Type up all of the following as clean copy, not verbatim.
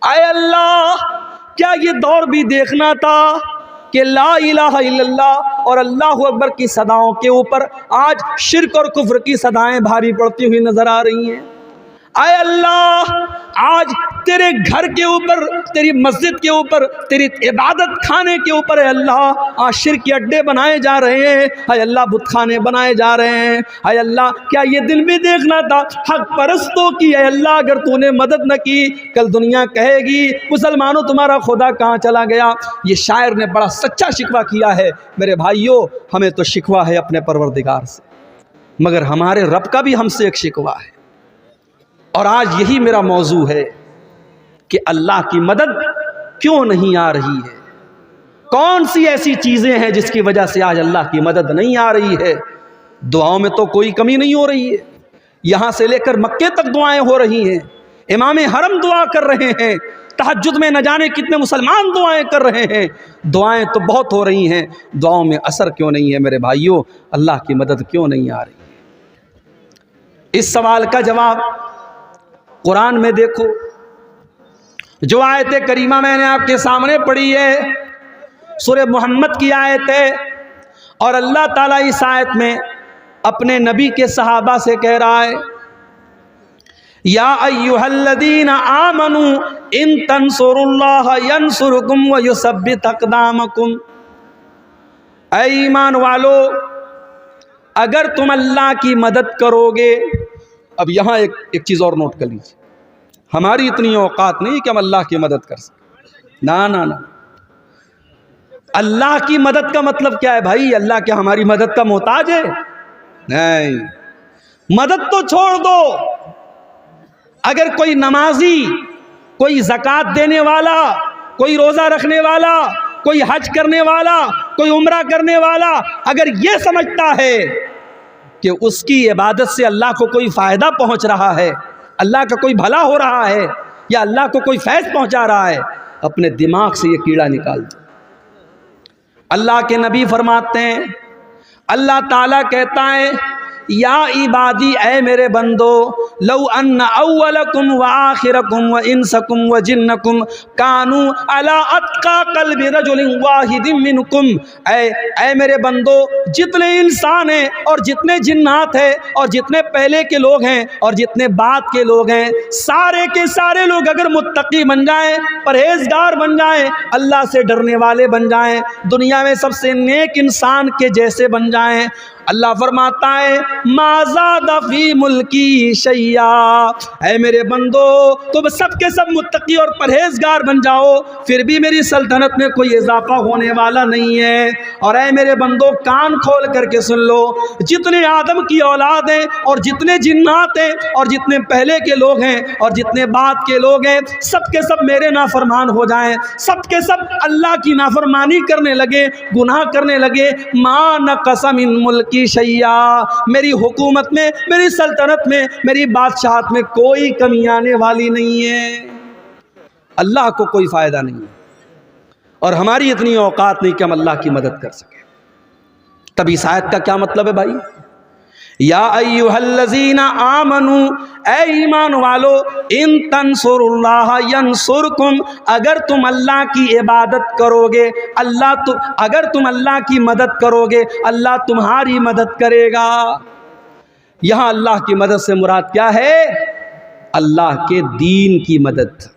اے اللہ کیا یہ دور بھی دیکھنا تھا کہ لا الہ الا اللہ اور اللہ اکبر کی صداؤں کے اوپر آج شرک اور کفر کی صدائیں بھاری پڑتی ہوئی نظر آ رہی ہیں؟ اے اللہ آج تیرے گھر کے اوپر، تیری مسجد کے اوپر، تیری عبادت خانے کے اوپر اے اللہ آج شرک کے اڈے بنائے جا رہے ہیں، اے اللہ بت خانے بنائے جا رہے ہیں۔ اے اللہ کیا یہ دن بھی دیکھنا تھا حق پرستوں کی اے اللہ اگر تو نے مدد نہ کی کل دنیا کہے گی مسلمانوں تمہارا خدا کہاں چلا گیا۔ یہ شاعر نے بڑا سچا شکوہ کیا ہے۔ میرے بھائیوں ہمیں تو شکوہ ہے اپنے پروردگار سے، مگر ہمارے رب کا بھی ہم سے ایک شکوہ ہے، اور آج یہی میرا موضوع ہے کہ اللہ کی مدد کیوں نہیں آ رہی ہے؟ کون سی ایسی چیزیں ہیں جس کی وجہ سے آج اللہ کی مدد نہیں آ رہی ہے؟ دعاؤں میں تو کوئی کمی نہیں ہو رہی ہے، یہاں سے لے کر مکے تک دعائیں ہو رہی ہیں، امام حرم دعا کر رہے ہیں، تہجد میں نہ جانے کتنے مسلمان دعائیں کر رہے ہیں، دعائیں تو بہت ہو رہی ہیں، دعاؤں میں اثر کیوں نہیں ہے؟ میرے بھائیوں اللہ کی مدد کیوں نہیں آ رہی ہے؟ اس سوال کا جواب قرآن میں دیکھو، جو آیت کریمہ میں نے آپ کے سامنے پڑھی ہے سورہ محمد کی آیت ہے، اور اللہ تعالیٰ اس آیت میں اپنے نبی کے صحابہ سے کہہ رہا ہے یا ایھا الذین آمنوا ان تنصروا اللہ ینصرکم ویثبت اقدامکم، اے ایمان والو اگر تم اللہ کی مدد کرو گے۔ اب یہاں ایک چیز اور نوٹ کر لیجیے، ہماری اتنی اوقات نہیں کہ ہم اللہ کی مدد کر سکیں، نہ اللہ کی مدد کا مطلب کیا ہے بھائی؟ اللہ کیا ہماری مدد کا محتاج ہے؟ نہیں، مدد تو چھوڑ دو، اگر کوئی نمازی، کوئی زکوٰۃ دینے والا، کوئی روزہ رکھنے والا، کوئی حج کرنے والا، کوئی عمرہ کرنے والا اگر یہ سمجھتا ہے کہ اس کی عبادت سے اللہ کو کوئی فائدہ پہنچ رہا ہے، اللہ کا کوئی بھلا ہو رہا ہے، یا اللہ کو کوئی فیض پہنچا رہا ہے، اپنے دماغ سے یہ کیڑا نکال دو۔ اللہ کے نبی فرماتے ہیں، اللہ تعالیٰ کہتا ہے یا عبادی اے میرے بندو لو ان اولکم وآخرکم وانسکم وجنکم کانوا علی اتقی قلب رجل واحد منکم، اے میرے بندو جتنے انسان ہیں اور جتنے جنات ہیں اور جتنے پہلے کے لوگ ہیں اور جتنے بعد کے لوگ ہیں، سارے کے سارے لوگ اگر متقی بن جائیں، پرہیزگار بن جائیں، اللہ سے ڈرنے والے بن جائیں، دنیا میں سب سے نیک انسان کے جیسے بن جائیں، اللہ فرماتا ہے ما زاد فی ملکی شیئا، اے میرے بندو تم سب کے سب متقی اور پرہیزگار بن جاؤ پھر بھی میری سلطنت میں کوئی اضافہ ہونے والا نہیں ہے۔ اور اے میرے بندو کان کھول کر کے سن لو، جتنے آدم کی اولاد ہیں اور جتنے جنات ہیں اور جتنے پہلے کے لوگ ہیں اور جتنے بعد کے لوگ ہیں، سب کے سب میرے نافرمان ہو جائیں، سب کے سب اللہ کی نافرمانی کرنے لگے، گناہ کرنے لگے، ما نقص من ملک شیعہ، میری حکومت میں، میری سلطنت میں، میری بادشاہت میں کوئی کمی آنے والی نہیں ہے۔ اللہ کو کوئی فائدہ نہیں ہے، اور ہماری اتنی اوقات نہیں کہ ہم اللہ کی مدد کر سکیں۔ تب اس آیت کا کیا مطلب ہے بھائی؟ یا ایھا الذین آمنوا، اے ایمان والو ان تنصروا اللہ ینصرکم، اگر تم اللہ کی عبادت کرو گے، اگر تم اللہ کی مدد کرو گے اللہ تمہاری مدد کرے گا۔ یہاں اللہ کی مدد سے مراد کیا ہے؟ اللہ کے دین کی مدد،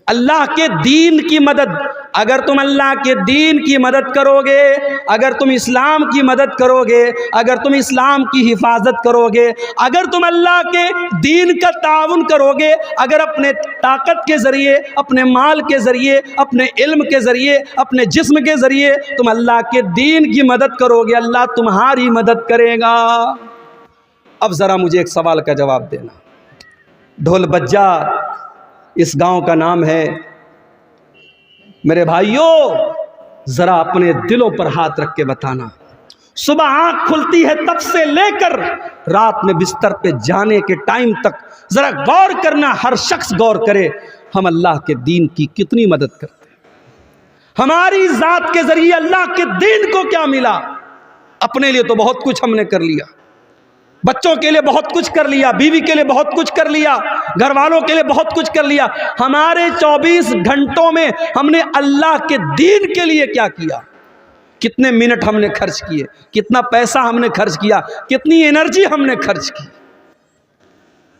اللہ کے دین کی مدد۔ اگر تم اللہ کے دین کی مدد کرو گے، اگر تم اسلام کی مدد کرو گے، اگر تم اسلام کی حفاظت کرو گے، اگر تم اللہ کے دین کا تعاون کرو گے، اگر اپنے طاقت کے ذریعے، اپنے مال کے ذریعے، اپنے علم کے ذریعے، اپنے جسم کے ذریعے تم اللہ کے دین کی مدد کرو گے اللہ تمہاری مدد کرے گا۔ اب ذرا مجھے ایک سوال کا جواب دینا، ڈھول بجا اس گاؤں کا نام ہے، میرے بھائیوں ذرا اپنے دلوں پر ہاتھ رکھ کے بتانا، صبح آنکھ کھلتی ہے تب سے لے کر رات میں بستر پہ جانے کے ٹائم تک ذرا غور کرنا، ہر شخص غور کرے، ہم اللہ کے دین کی کتنی مدد کرتے ہیں؟ ہماری ذات کے ذریعے اللہ کے دین کو کیا ملا؟ اپنے لیے تو بہت کچھ ہم نے کر لیا، بچوں کے لیے بہت کچھ کر لیا، بیوی کے لیے بہت کچھ کر لیا، گھر والوں کے لیے بہت کچھ کر لیا۔ ہمارے 24 گھنٹوں میں ہم نے اللہ کے دین کے لیے کیا کیا؟ کتنے منٹ ہم نے خرچ کیے، کتنا پیسہ ہم نے خرچ کیا، کتنی انرجی ہم نے خرچ کی۔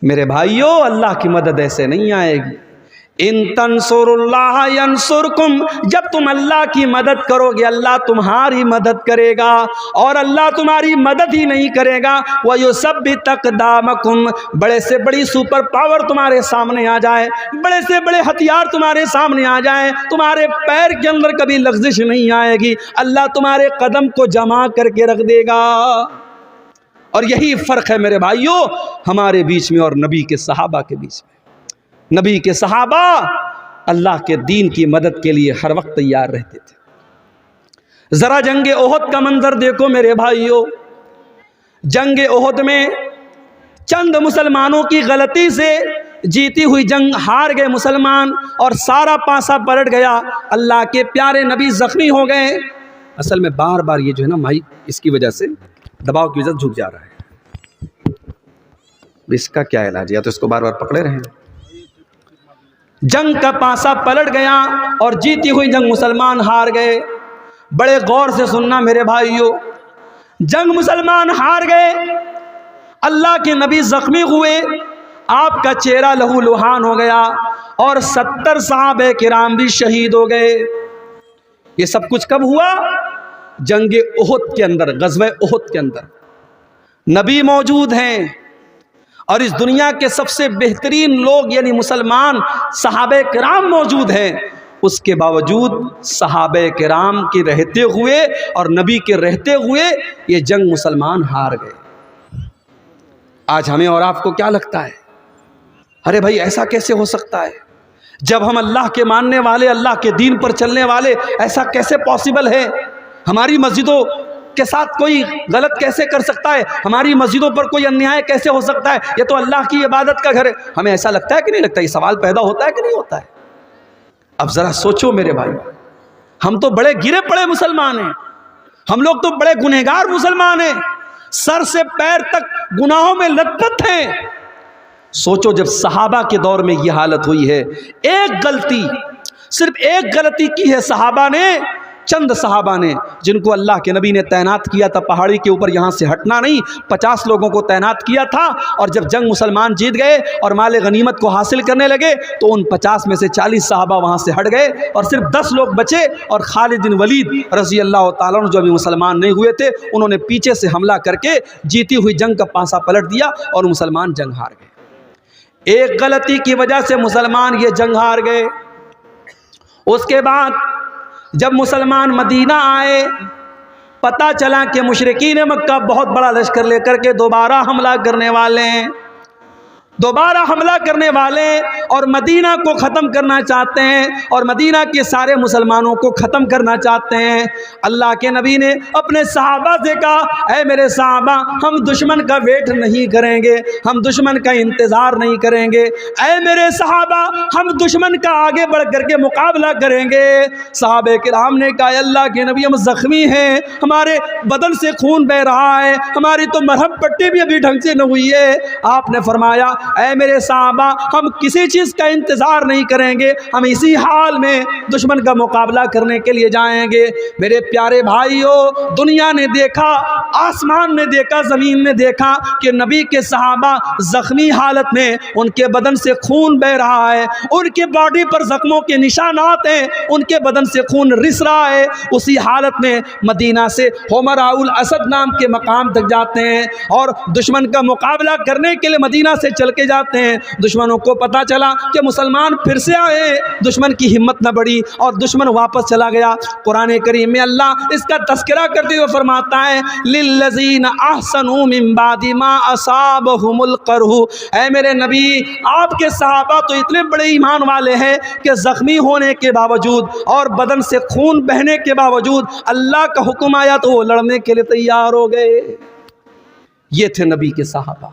میرے بھائیوں، اللہ کی مدد ایسے نہیں آئے گی۔ ان تنصروا اللہ ینصرکم، جب تم اللہ کی مدد کرو گے اللہ تمہاری مدد کرے گا، اور اللہ تمہاری مدد ہی نہیں کرے گا وَيُثَبِّتْ أَقْدَامَكُمْ، بڑے سے بڑی سپر پاور تمہارے سامنے آ جائے، بڑے سے بڑے ہتھیار تمہارے سامنے آ جائیں، تمہارے پیر کے اندر کبھی لغزش نہیں آئے گی، اللہ تمہارے قدم کو جمع کر کے رکھ دے گا۔ اور یہی فرق ہے میرے بھائیوں ہمارے بیچ میں اور نبی کے صحابہ کے بیچ میں۔ نبی کے صحابہ اللہ کے دین کی مدد کے لیے ہر وقت تیار رہتے تھے۔ ذرا جنگ احد کا منظر دیکھو میرے بھائیوں، جنگ احد میں چند مسلمانوں کی غلطی سے جیتی ہوئی جنگ ہار گئے مسلمان، اور سارا پانسا پلٹ گیا، اللہ کے پیارے نبی زخمی ہو گئے۔ اصل میں بار بار یہ جو ہے نا مائک اس کی وجہ سے دباؤ کی وجہ سے جھک جا رہا ہے، اس کا کیا علاج ہے؟ یا تو اس کو بار بار پکڑے رہیں۔ جنگ کا پانسا پلٹ گیا اور جیتی ہوئی جنگ مسلمان ہار گئے۔ بڑے غور سے سننا میرے بھائیوں، جنگ مسلمان ہار گئے، اللہ کے نبی زخمی ہوئے، آپ کا چہرہ لہو لہان ہو گیا، اور 70 صحابہ کرام بھی شہید ہو گئے۔ یہ سب کچھ کب ہوا؟ جنگ احد کے اندر، غزوہ احد کے اندر نبی موجود ہیں، اور اس دنیا کے سب سے بہترین لوگ یعنی مسلمان صحابہ کرام موجود ہیں، اس کے باوجود صحابہ کرام کے رہتے ہوئے اور نبی کے رہتے ہوئے یہ جنگ مسلمان ہار گئے۔ آج ہمیں اور آپ کو کیا لگتا ہے؟ ارے بھائی ایسا کیسے ہو سکتا ہے؟ جب ہم اللہ کے ماننے والے، اللہ کے دین پر چلنے والے، ایسا کیسے پاسبل ہے؟ ہماری مسجدوں کے ساتھ کوئی غلط کیسے کر سکتا ہے؟ ہماری مسجدوں پر کوئی انیائے کیسے ہو سکتا ہے؟ یہ تو اللہ کی عبادت کا گھر ہے۔ ہمیں ایسا لگتا ہے کہ نہیں لگتا؟ یہ سوال پیدا ہوتا ہے کہ نہیں ہوتا ہے؟ اب ذرا سوچو میرے بھائی، ہم تو بڑے گرے پڑے مسلمان ہیں، ہم لوگ تو بڑے گنہگار مسلمان ہیں، سر سے پیر تک گناہوں میں لت پت ہیں۔ سوچو جب صحابہ کے دور میں یہ حالت ہوئی ہے، ایک غلطی، صرف ایک غلطی کی ہے صحابہ نے، چند صحابہ نے، جن کو اللہ کے نبی نے تعینات کیا تھا پہاڑی کے اوپر، یہاں سے ہٹنا نہیں، 50 لوگوں کو تعینات کیا تھا، اور جب جنگ مسلمان جیت گئے اور مال غنیمت کو حاصل کرنے لگے تو ان 50 میں سے 40 صحابہ وہاں سے ہٹ گئے، اور صرف 10 لوگ بچے، اور خالد بن ولید رضی اللہ تعالیٰ عنہ جو ابھی مسلمان نہیں ہوئے تھے، انہوں نے پیچھے سے حملہ کر کے جیتی ہوئی جنگ کا پانسا پلٹ دیا اور مسلمان جنگ ہار گئے۔ ایک غلطی کی وجہ سے مسلمان یہ جنگ ہار گئے۔ اس کے بعد جب مسلمان مدینہ آئے، پتہ چلا کہ مشرکین مکہ بہت بڑا لشکر لے کر کے دوبارہ حملہ کرنے والے ہیں، اور مدینہ کو ختم کرنا چاہتے ہیں، اور مدینہ کے سارے مسلمانوں کو ختم کرنا چاہتے ہیں۔ اللہ کے نبی نے اپنے صحابہ سے کہا، اے میرے صحابہ، ہم دشمن کا ویٹ نہیں کریں گے، ہم دشمن کا انتظار نہیں کریں گے، اے میرے صحابہ، ہم دشمن کا آگے بڑھ کر کے مقابلہ کریں گے۔ صحابہ کرام نے کہا، اللہ کے نبی ہم زخمی ہیں، ہمارے بدن سے خون بہ رہا ہے، ہماری تو مرہم پٹی بھی ابھی ڈھنگ سے نہ ہوئی ہے۔ آپ نے فرمایا، اے میرے صحابہ، ہم کسی چیز کا انتظار نہیں کریں گے، ہم اسی حال میں دشمن کا مقابلہ کرنے کے لیے جائیں گے۔ میرے پیارے بھائیوں، دنیا نے دیکھا، آسمان نے دیکھا، زمین نے دیکھا کہ نبی کے صحابہ زخمی حالت میں، ان کے بدن سے خون بہ رہا ہے، ان کے باڈی پر زخموں کے نشانات ہیں، ان کے بدن سے خون رس رہا ہے۔ اسی حالت میں مدینہ سے حمراء الاسد نام کے مقام تک جاتے ہیں، اور دشمن کا مقابلہ کرنے کے لیے مدینہ سے چل کے جاتے ہیں۔ دشمنوں کو پتا چلا کہ مسلمان پھر سے آئے، دشمن کی ہمت نہ بڑھی اور دشمن واپس چلا گیا۔ قرآن کریم میں اللہ اس کا تذکرہ کرتے ہوئے فرماتا ہے، لِلَّذِينَ أَحْسَنُوا مِن بَعْدِ مَا أَصَابَهُمُ الْقَرْحُ، اے میرے نبی، آپ کے صحابہ تو اتنے بڑے ایمان والے ہیں کہ زخمی ہونے کے باوجود اور بدن سے خون بہنے کے باوجود اللہ کا حکم آیا تو وہ لڑنے کے لیے تیار ہو گئے۔ یہ تھے نبی کے صحابہ،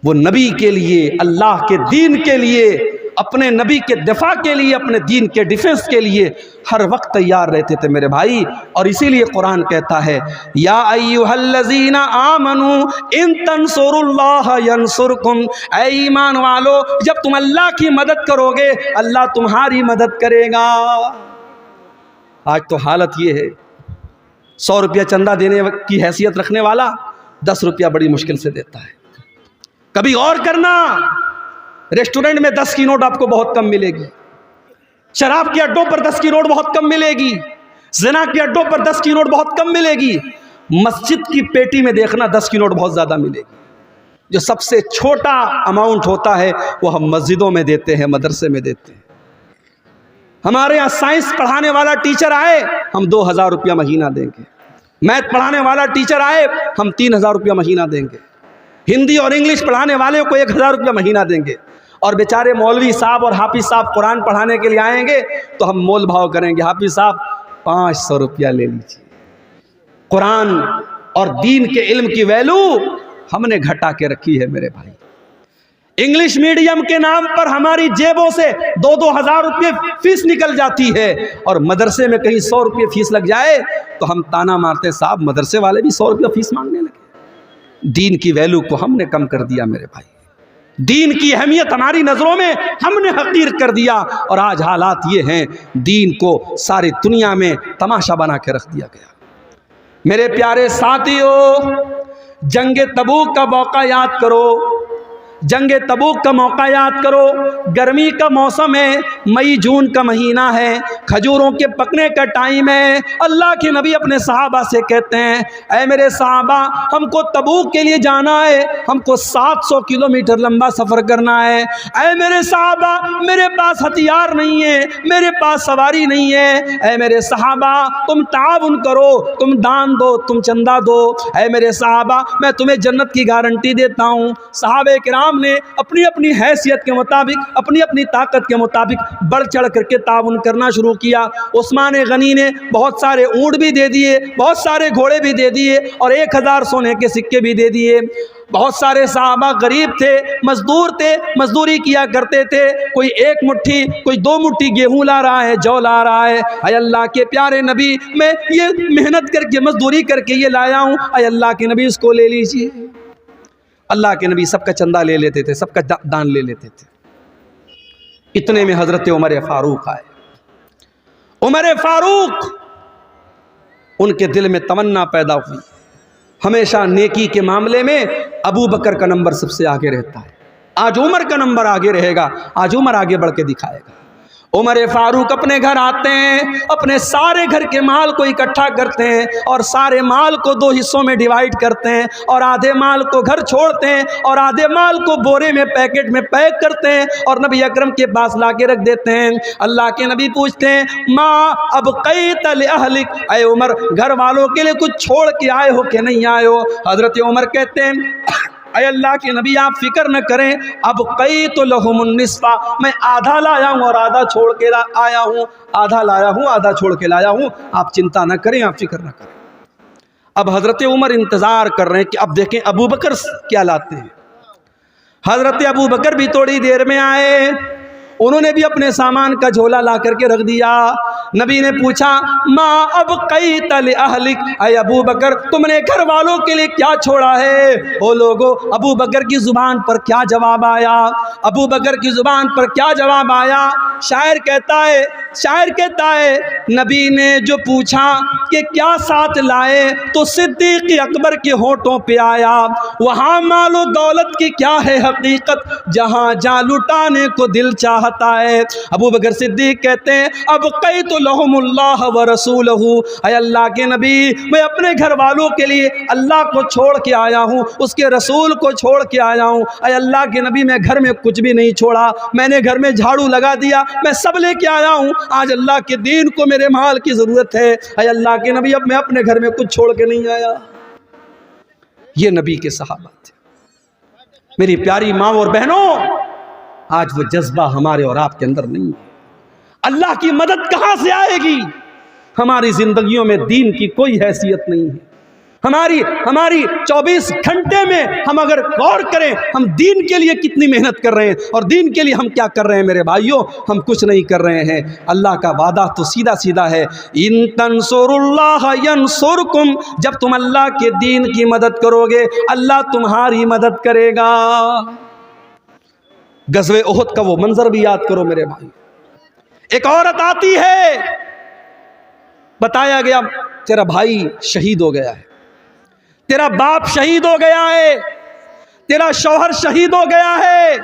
وہ نبی کے لیے، اللہ کے دین کے لیے اپنے نبی کے دفاع کے لیے، اپنے دین کے ڈیفنس کے لیے ہر وقت تیار رہتے تھے میرے بھائی. اور اسی لیے قرآن کہتا ہے یا ایھا الذین آمنوا ان تنصروا اللہ ینصرکم، اے ایمان والو جب تم اللہ کی مدد کرو گے اللہ تمہاری مدد کرے گا. آج تو حالت یہ ہے 100 روپیہ چندہ دینے کی حیثیت رکھنے والا 10 روپیہ بڑی مشکل سے دیتا ہے. کبھی غور کرنا، ریسٹورنٹ میں 10 کی نوٹ آپ کو بہت کم ملے گی، شراب کے اڈوں پر 10 کی نوٹ بہت کم ملے گی، زنا کے اڈوں پر 10 کی نوٹ بہت کم ملے گی. مسجد کی پیٹی میں دیکھنا 10 کی نوٹ بہت زیادہ ملے گی. جو سب سے چھوٹا اماؤنٹ ہوتا ہے وہ ہم مسجدوں میں دیتے ہیں، مدرسے میں دیتے ہیں. ہمارے یہاں سائنس پڑھانے والا ٹیچر آئے ہم 2000 روپیہ مہینہ دیں گے، میتھ پڑھانے والا ٹیچر آئے ہم 3000 روپیہ مہینہ دیں گے، ہندی اور انگلش پڑھانے والے کو 1000 روپیہ مہینہ دیں گے. اور بیچارے مولوی صاحب اور حافظ صاحب قرآن پڑھانے کے لیے آئیں گے تو ہم مول بھاؤ کریں گے، حافظ صاحب 500 روپیہ لے لیجیے. قرآن اور دین کے علم کی ویلو ہم نے گھٹا کے رکھی ہے میرے بھائی. انگلش میڈیم کے نام پر ہماری جیبوں سے 2,000 روپے فیس نکل جاتی ہے، اور مدرسے میں کہیں 100 روپے فیس لگ جائے تو ہم تانا مارتے صاحب مدرسے والے بھی 100 روپے فیس مانگنے لگے. دین کی ویلو کو ہم نے کم کر دیا میرے بھائی، دین کی اہمیت ہماری نظروں میں ہم نے حقیر کر دیا. اور آج حالات یہ ہیں دین کو ساری دنیا میں تماشا بنا کے رکھ دیا گیا. میرے پیارے ساتھیو، جنگ تبوک کا موقع یاد کرو، جنگ تبوک کا موقع یاد کرو. گرمی کا موسم ہے، مئی جون کا مہینہ ہے، کھجوروں کے پکنے کا ٹائم ہے. اللہ کے نبی اپنے صحابہ سے کہتے ہیں اے میرے صحابہ ہم کو تبوک کے لیے جانا ہے، ہم کو 700 کلومیٹر لمبا سفر کرنا ہے. اے میرے صحابہ میرے پاس ہتھیار نہیں ہے، میرے پاس سواری نہیں ہے. اے میرے صحابہ تم تعاون کرو، تم دان دو، تم چندہ دو. اے میرے صحابہ میں تمہیں جنت کی گارنٹی دیتا ہوں. صحابہ کرام نے اپنی اپنی حیثیت کے مطابق، اپنی اپنی طاقت کے مطابق بڑھ چڑھ کر کے تعاون کرنا شروع کیا. عثمان غنی نے بہت سارے اونٹ بھی دے دیے، بہت سارے گھوڑے بھی دے دیے، اور 1000 سونے کے سکے بھی دے دیے. بہت سارے صحابہ غریب تھے، مزدور تھے، مزدوری کیا کرتے تھے. کوئی 1 مٹھی، کوئی 2 مٹھی گیہوں لا رہا ہے، جو لا رہا ہے. اے اللہ کے پیارے نبی میں یہ محنت کر کے مزدوری کر کے یہ لایا ہوں، اے اللہ کے نبی اس کو لے لیجیے. اللہ کے نبی سب کا چندہ لے لیتے تھے، سب کا دان لے لیتے تھے. اتنے میں حضرت عمر فاروق آئے. عمر فاروق، ان کے دل میں تمنا پیدا ہوئی. ہمیشہ نیکی کے معاملے میں ابو بکر کا نمبر سب سے آگے رہتا ہے. آج عمر کا نمبر آگے رہے گا، آج عمر آگے بڑھ کے دکھائے گا. عمر فاروق اپنے گھر آتے ہیں، اپنے سارے گھر کے مال کو اکٹھا کرتے ہیں اور سارے مال کو 2 حصوں میں ڈیوائیڈ کرتے ہیں، اور آدھے مال کو گھر چھوڑتے ہیں اور آدھے مال کو بورے میں پیکٹ میں پیک کرتے ہیں اور نبی اکرم کے پاس لا کے رکھ دیتے ہیں. اللہ کے نبی پوچھتے ہیں ماں ابقیت لأہلک، اے عمر گھر والوں کے لیے کچھ چھوڑ کے آئے ہو کہ نہیں آئے ہو؟ حضرت عمر کہتے ہیں اے اللہ کے نبی آپ فکر نہ کریں، ابقیت لہم النصف، میں آدھا لایا ہوں اور آدھا چھوڑ کے آیا ہوں، آدھا لایا ہوں آدھا چھوڑ کے لایا ہوں. آپ چنتا نہ کریں، آپ فکر نہ کریں. اب حضرت عمر انتظار کر رہے ہیں کہ اب دیکھیں ابو بکر کیا لاتے ہیں. حضرت ابو بکر بھی تھوڑی دیر میں آئے، انہوں نے بھی اپنے سامان کا جھولا لا کر کے رکھ دیا. نبی نے پوچھا ما ابقیت لأہلک، اے ابو بکر تم نے گھر والوں کے لیے کیا چھوڑا ہے؟ او لوگو، ابو بکر کی زبان پر کیا جواب آیا؟ ابو بکر کی زبان پر کیا جواب آیا؟ شاعر کہتا ہے نبی نے جو پوچھا کہ کیا ساتھ لائے تو صدیق اکبر کے ہونٹوں پہ آیا وہاں مال و دولت کی کیا ہے حقیقت، جہاں جا لٹانے کو دل چاہتا ہے. ابو بکر صدیق کہتے ہیں ابقیت لہم اللہ ورسولہ، اے اللہ کے نبی میں اپنے گھر والوں کے لیے اللہ کو چھوڑ کے آیا ہوں، اس کے رسول کو چھوڑ کے آیا ہوں. اے اللہ کے نبی میں گھر میں کچھ بھی نہیں چھوڑا، میں نے گھر میں جھاڑو لگا دیا، میں سب لے کے آیا ہوں. آج اللہ کے دین کو میرے مال کی ضرورت ہے. اے اللہ کے نبی اب میں اپنے گھر میں کچھ چھوڑ کے نہیں آیا. یہ نبی کے صحابہ تھے. میری پیاری ماں اور بہنوں، آج وہ جذبہ ہمارے اور آپ کے اندر نہیں ہے. اللہ کی مدد کہاں سے آئے گی؟ ہماری زندگیوں میں دین کی کوئی حیثیت نہیں ہے. ہماری 24 گھنٹے میں ہم اگر غور کریں ہم دین کے لیے کتنی محنت کر رہے ہیں اور دین کے لیے ہم کیا کر رہے ہیں میرے بھائیوں، ہم کچھ نہیں کر رہے ہیں۔ اللہ کا وعدہ تو سیدھا سیدھا ہے، ان تنصروا اللہ ینصرکم، جب تم اللہ کے دین کی مدد کرو گے اللہ تمہاری مدد کرے گا۔ غزوہ احد کا وہ منظر بھی یاد کرو میرے بھائی، ایک عورت آتی ہے، بتایا گیا تیرا بھائی شہید ہو گیا ہے، تیرا باپ شہید ہو گیا ہے، تیرا شوہر شہید ہو گیا ہے۔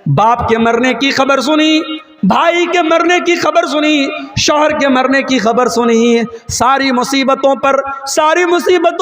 باپ کے مرنے کی خبر سنی، بھائی کے مرنے کی خبر سنی، شوہر کے مرنے کی خبر سنی، ساری مصیبتوں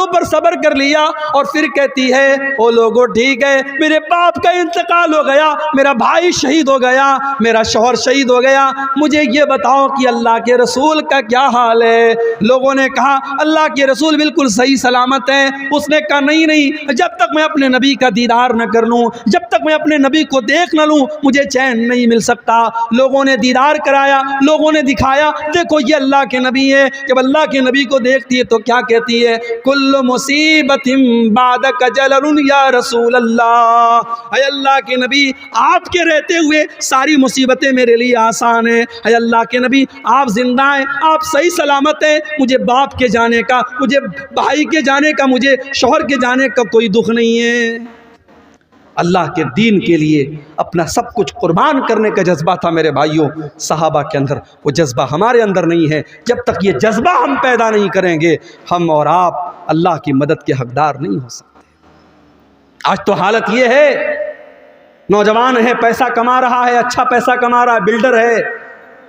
پر صبر کر لیا، اور پھر کہتی ہے او لوگو ٹھیک ہے میرے باپ کا انتقال ہو گیا، میرا بھائی شہید ہو گیا، میرا شوہر شہید ہو گیا، مجھے یہ بتاؤ کہ اللہ کے رسول کا کیا حال ہے؟ لوگوں نے کہا اللہ کے رسول بالکل صحیح سلامت ہے۔ اس نے کہا نہیں، جب تک میں اپنے نبی کا دیدار نہ کر لوں، جب تک میں اپنے نبی کو دیکھ نہ لوں مجھے چین نہیں مل سکتا۔ لوگوں نے دیدار کرایا، لوگوں نے دکھایا دیکھو یہ اللہ کے نبی ہے۔ جب اللہ کے نبی کو دیکھتی ہے تو کیا کہتی ہے؟ کل مصیبت بعدک جلل یا رسول اللہ، اے اللہ کے نبی آپ کے رہتے ہوئے ساری مصیبتیں میرے لیے آسان ہیں۔ اے اللہ کے نبی آپ زندہ ہیں، آپ صحیح سلامت ہیں، مجھے باپ کے جانے کا، مجھے بھائی کے جانے کا، مجھے شوہر کے جانے کا کوئی دکھ نہیں ہے۔ اللہ کے دین کے لیے اپنا سب کچھ قربان کرنے کا جذبہ تھا میرے بھائیوں صحابہ کے اندر، وہ جذبہ ہمارے اندر نہیں ہے۔ جب تک یہ جذبہ ہم پیدا نہیں کریں گے ہم اور آپ اللہ کی مدد کے حقدار نہیں ہو سکتے۔ آج تو حالت یہ ہے، نوجوان ہے، پیسہ کما رہا ہے، اچھا پیسہ کما رہا ہے، بلڈر ہے،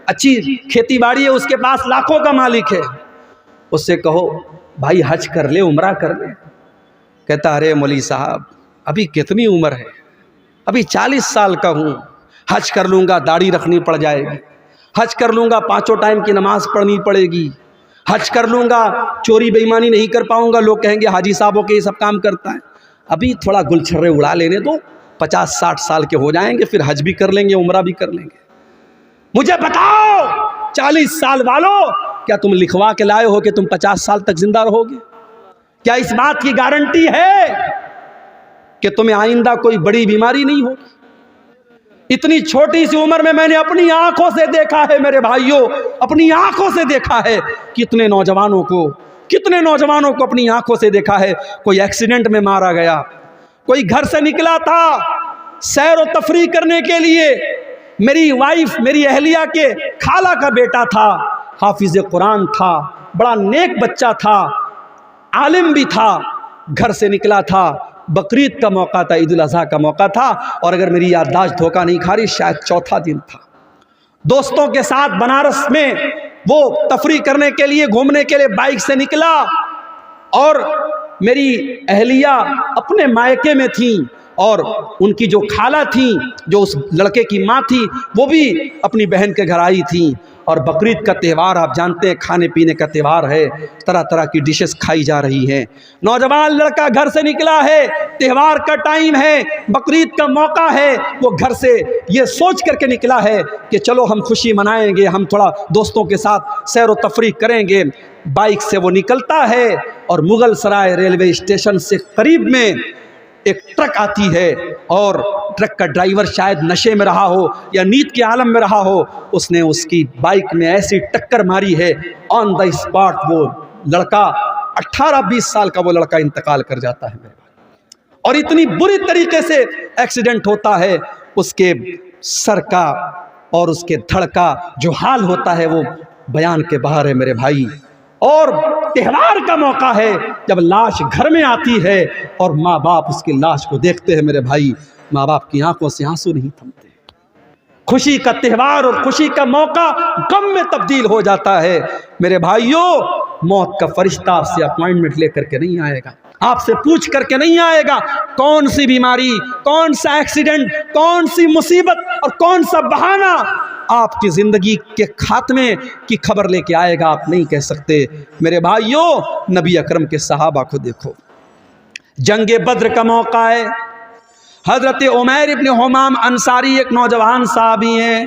اچھی کھیتی باڑی ہے، اس کے پاس لاکھوں کا مالک ہے، اس سے کہو بھائی حج کر لے، عمرہ کر لے، کہتا ارے مولوی صاحب ابھی کتنی عمر ہے، ابھی 40 سال کا ہوں، حج کر لوں گا داڑھی رکھنی پڑ جائے گی، حج کر لوں گا 5 ٹائم کی نماز پڑھنی پڑے گی، حج کر لوں گا چوری بے ایمانی نہیں کر پاؤں گا، لوگ کہیں گے حاجی صاحبوں کے یہ سب کام کرتا ہے، ابھی تھوڑا گل چھرے اڑا لینے دو، 50-60 سال کے ہو جائیں گے پھر حج بھی کر لیں گے، عمرہ بھی کر لیں گے۔ مجھے بتاؤ 40 سال والوں کیا تم لکھوا کے لائے ہو کہ تم 50 سال تک زندہ رہو گے؟ کیا اس بات کی گارنٹی ہے کہ تمہیں آئندہ کوئی بڑی بیماری نہیں ہوگی؟ اتنی چھوٹی سی عمر میں نے اپنی آنکھوں سے دیکھا ہے میرے بھائیوں، اپنی آنکھوں سے دیکھا ہے کتنے نوجوانوں کو اپنی آنکھوں سے دیکھا ہے، کوئی ایکسیڈنٹ میں مارا گیا، کوئی گھر سے نکلا تھا سیر و تفریح کرنے کے لیے، میری وائف میری اہلیہ کے خالہ کا بیٹا تھا، حافظ قرآن تھا، بڑا نیک بچہ تھا، عالم بھی تھا، گھر سے نکلا تھا، بقرعید کا موقع تھا، عید الاضحیٰ کا موقع تھا، اور اگر میری یادداشت دھوکہ نہیں کھا رہی شاید 4تھا دن تھا، دوستوں کے ساتھ بنارس میں وہ تفریح کرنے کے لیے گھومنے کے لیے بائک سے نکلا، اور میری اہلیہ اپنے مائکے میں تھیں، اور ان کی جو خالہ تھیں جو اس لڑکے کی ماں تھی وہ بھی اپنی بہن کے گھر آئی تھیں، اور بقرعید کا تہوار آپ جانتے ہیں کھانے پینے کا تہوار ہے، طرح طرح کی ڈشز کھائی جا رہی ہیں، نوجوان لڑکا گھر سے نکلا ہے، تہوار کا ٹائم ہے، بقرعید کا موقع ہے، وہ گھر سے یہ سوچ کر کے نکلا ہے کہ چلو ہم خوشی منائیں گے، ہم تھوڑا دوستوں کے ساتھ سیر و تفریح کریں گے۔ بائک سے وہ نکلتا ہے اور مغل سرائے ریلوے اسٹیشن سے قریب میں ایک ٹرک آتی ہے، اور ٹرک کا ڈرائیور شاید نشے میں رہا ہو یا نیند کے عالم میں رہا ہو، اس نے اس کی بائک میں ایسی ٹکر ماری ہے، آن دا اسپاٹ وہ لڑکا 18-20 سال کا وہ لڑکا انتقال کر جاتا ہے میرے بھائی، اور اتنی بری طریقے سے ایکسیڈنٹ ہوتا ہے، اس کے سر کا اور اس کے دھڑ کا جو حال ہوتا ہے وہ بیان کے باہر ہے میرے بھائی۔ اور تہوار کا موقع ہے، جب لاش گھر میں آتی ہے اور ماں باپ اس کی لاش کو دیکھتے ہیں میرے بھائی، ماں باپ کی آنکھوں سے آنسو نہیں تھمتے، خوشی کا تہوار اور خوشی کا موقع غم میں تبدیل ہو جاتا ہے میرے بھائیوں۔ موت کا فرشتہ آپ سے اپوائنٹمنٹ لے کر کے نہیں آئے گا، آپ سے پوچھ کر کے نہیں آئے گا کون سی بیماری، کون سا ایکسیڈنٹ، کون سی مصیبت اور کون سا بہانہ آپ کی زندگی کے خاتمے کی خبر لے کے آئے گا، آپ نہیں کہہ سکتے میرے بھائیوں۔ نبی اکرم کے صحابہ کو دیکھو، جنگ بدر کا موقع ہے، حضرت عمیر ابن حمام انصاری ایک نوجوان صحابی ہیں،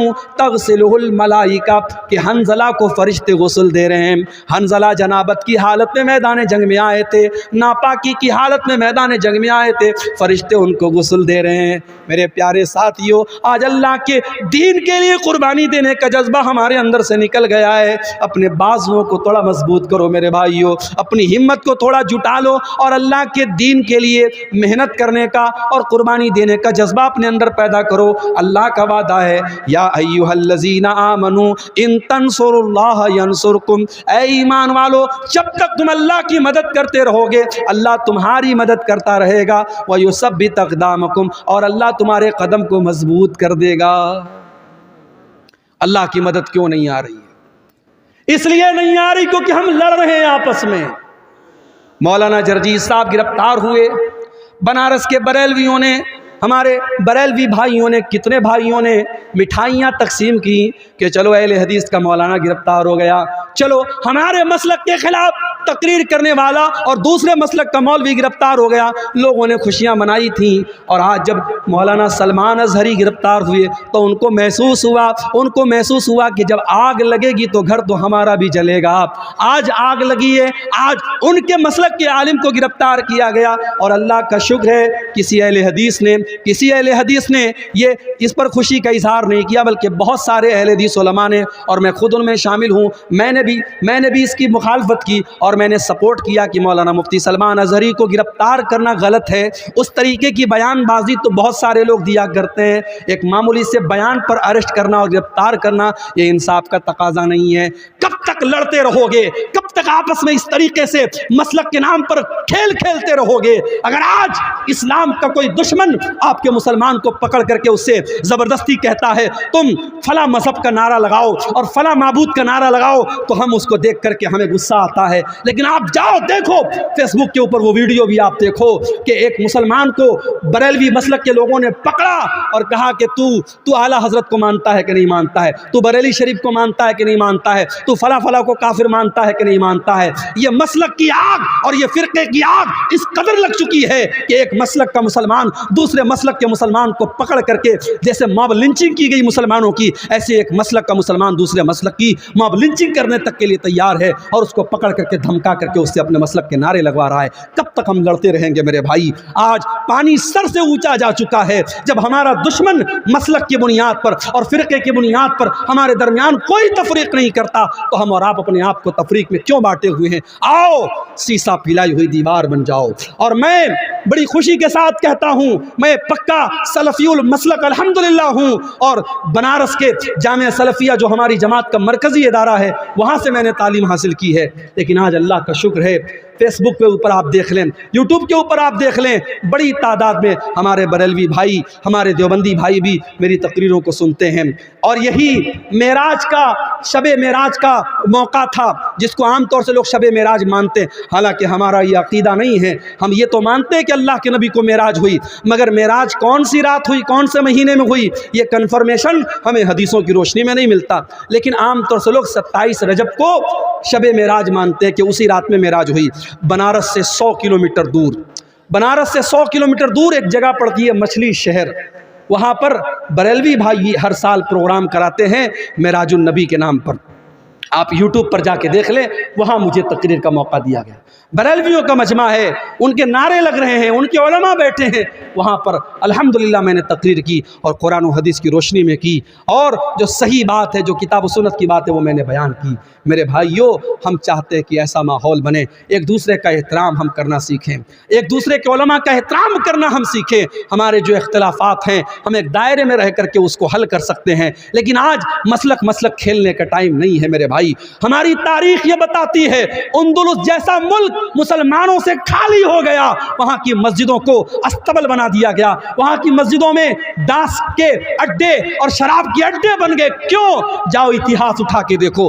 ہوں تغسلہ الملائکہ کہ حنظلہ کو فرشتے غسل دے رہے ہیں۔ حنظلہ جنابت کی حالت میں میدان جنگ میں آئے تھے، ناپاکی کی حالت میں میدان جنگ میں آئے تھے، فرشتے ان کو غسل دے رہے ہیں۔ میرے پیارے ساتھیو، آج اللہ کے دین کے لیے قربانی دینے کا جذبہ ہمارے اندر سے نکل گیا ہے۔ اپنے بازوؤں کو تھوڑا مضبوط کرو میرے بھائیو، اپنی ہمت کو تھوڑا جٹا لو اور اللہ کے دین کے لیے محنت کرنے کا اور قربانی دینے کا جذبہ اپنے اندر پیدا کرو۔ اللہ کا وعدہ ہے، یا ایھا الذین آمنوا ان تنصروا اللہ ینصرکم، اے ایمان والو جب تک تم اللہ کی مدد کرتے رہو گے اللہ تمہاری مدد کرتا رہے گا، ویثبت اقدامکم، اور اللہ تمہارے قدم کو مضبوط کر دے گا۔ اللہ کی مدد کیوں نہیں آ رہی ہے؟ اس لیے نہیں آ رہی کیونکہ ہم لڑ رہے ہیں آپس میں۔ مولانا جرجیز صاحب گرفتار ہوئے، بنارس کے بریلویوں نے، ہمارے بریلوی بھائیوں نے، کتنے بھائیوں نے مٹھائیاں تقسیم کی کہ چلو اہل حدیث کا مولانا گرفتار ہو گیا، چلو ہمارے مسلک کے خلاف تقریر کرنے والا اور دوسرے مسلک کا مولوی گرفتار ہو گیا۔ لوگوں نے خوشیاں منائی تھیں، اور آج جب مولانا سلمان اظہری گرفتار ہوئے تو ان کو محسوس ہوا کہ جب آگ لگے گی تو گھر تو ہمارا بھی جلے گا۔ آج آگ لگی ہے، آج ان کے مسلک کے عالم کو گرفتار کیا گیا، اور اللہ کا شکر ہے کسی اہل حدیث نے یہ اس پر خوشی کا اظہار نہیں کیا، بلکہ بہت سارے اہل حدیث علماء نے، اور میں خود ان میں شامل ہوں، میں نے بھی اس کی مخالفت کی اور میں نے سپورٹ کیا کہ مولانا مفتی سلمان اظہری کو گرفتار کرنا غلط ہے۔ اس طریقے کی بیان بازی تو بہت سارے لوگ دیا کرتے ہیں، ایک معمولی سے بیان پر اریسٹ کرنا اور گرفتار کرنا یہ انصاف کا تقاضا نہیں ہے۔ کب تک لڑتے رہو گے؟ کب تک آپس میں اس طریقے سے مسلک کے نام پر کھیل کھیلتے رہو گے؟ اگر آج اسلام کا کوئی دشمن آپ کے مسلمان کو پکڑ کر کے اس سے زبردستی کہتا ہے تم فلاں مذہب کا نعرہ لگاؤ اور فلاں معبود کا نعرہ لگاؤ، تو ہم اس کو دیکھ کر کے ہمیں غصہ آتا ہے، لیکن آپ جاؤ دیکھو فیس بک کے اوپر وہ ویڈیو بھی آپ دیکھو کہ ایک مسلمان کو بریلوی مسلک کے لوگوں نے پکڑا اور کہا کہ تو اعلیٰ حضرت کو مانتا ہے کہ نہیں مانتا ہے، تو بریلی شریف کو مانتا ہے کہ نہیں مانتا ہے، تو فلاں فلاں کو کافر مانتا ہے کہ نہیں مانتا ہے۔ یہ مسلک کی آگ اور یہ فرقے کی آگ اس قدر لگ چکی ہے کہ ایک مسلک کا مسلمان دوسرے مسلک کے مسلمان کو پکڑ کر کے، جیسے ماب لنچنگ کی گئی مسلمانوں کی، ایسے ایک مسلک کا مسلمان دوسرے مسلک کی ماب لنچنگ کرنے تک کے لیے تیار ہے، اور اس کو پکڑ کر کے دھمکا کر کے اس سے اپنے مسلک کے نعرے لگوا رہا ہے۔ کب تک ہم لڑتے رہیں گے میرے بھائی؟ آج پانی سر سے اونچا جا چکا ہے۔ جب ہمارا دشمن مسلک کی بنیاد پر اور فرقے کی بنیاد پر ہمارے درمیان کوئی تفریق نہیں کرتا تو ہم اور آپ اپنے آپ کو تفریق میں کیوں بانٹے ہوئے ہیں؟ آؤ سیسا پلائی ہوئی دیوار بن جاؤ۔ اور میں بڑی خوشی کے ساتھ کہتا ہوں، میں پکا سلفی المسلک الحمدللہ ہوں، اور بنارس کے جامعہ سلفیہ جو ہماری جماعت کا مرکزی ادارہ ہے وہاں سے میں نے تعلیم حاصل کی ہے، لیکن آج اللہ کا شکر ہے فیس بک کے اوپر آپ دیکھ لیں، یوٹیوب کے اوپر آپ دیکھ لیں، بڑی تعداد میں ہمارے بریلوی بھائی، ہمارے دیوبندی بھائی بھی میری تقریروں کو سنتے ہیں۔ اور یہی شب معراج کا موقع تھا جس کو عام طور سے لوگ شب معراج مانتے ہیں، حالانکہ ہمارا یہ عقیدہ نہیں ہے۔ ہم یہ تو مانتے ہیں کہ اللہ کے نبی کو معراج ہوئی، مگر معراج کون سی رات ہوئی، کون سے مہینے میں ہوئی، یہ کنفرمیشن ہمیں حدیثوں کی روشنی میں نہیں ملتا۔ لیکن عام طور سے لوگ 27 رجب کو شب معراج مانتے ہیں کہ اسی رات میں معراج ہوئی۔ بنارس سے 100 کلومیٹر دور ایک جگہ پڑتی ہے مچھلی شہر، وہاں پر بریلوی بھائی ہر سال پروگرام کراتے ہیں معراج النبی کے نام پر۔ آپ یوٹیوب پر جا کے دیکھ لیں، وہاں مجھے تقریر کا موقع دیا گیا۔ بریلویوں کا مجمع ہے، ان کے نعرے لگ رہے ہیں، ان کے علماء بیٹھے ہیں، وہاں پر الحمدللہ میں نے تقریر کی اور قرآن و حدیث کی روشنی میں کی، اور جو صحیح بات ہے، جو کتاب و سنت کی بات ہے وہ میں نے بیان کی۔ میرے بھائیوں، ہم چاہتے ہیں کہ ایسا ماحول بنے، ایک دوسرے کا احترام ہم کرنا سیکھیں، ایک دوسرے کے علماء کا احترام کرنا ہم سیکھیں۔ ہمارے جو اختلافات ہیں ہم ایک دائرے میں رہ کر کے اس کو حل کر سکتے ہیں، لیکن آج مسلک کھیلنے کا ٹائم نہیں ہے میرے بھائی۔ ہماری تاریخ یہ بتاتی ہے اندلس جیسا ملک مسلمانوں سے خالی ہو گیا، وہاں کی مسجدوں کو استبل بنا دیا گیا، وہاں کی مسجدوں میں ڈاس کے اڈے اور شراب کے اڈے بن گئے۔ کیوں؟ جاؤ اتہاس اٹھا کے دیکھو،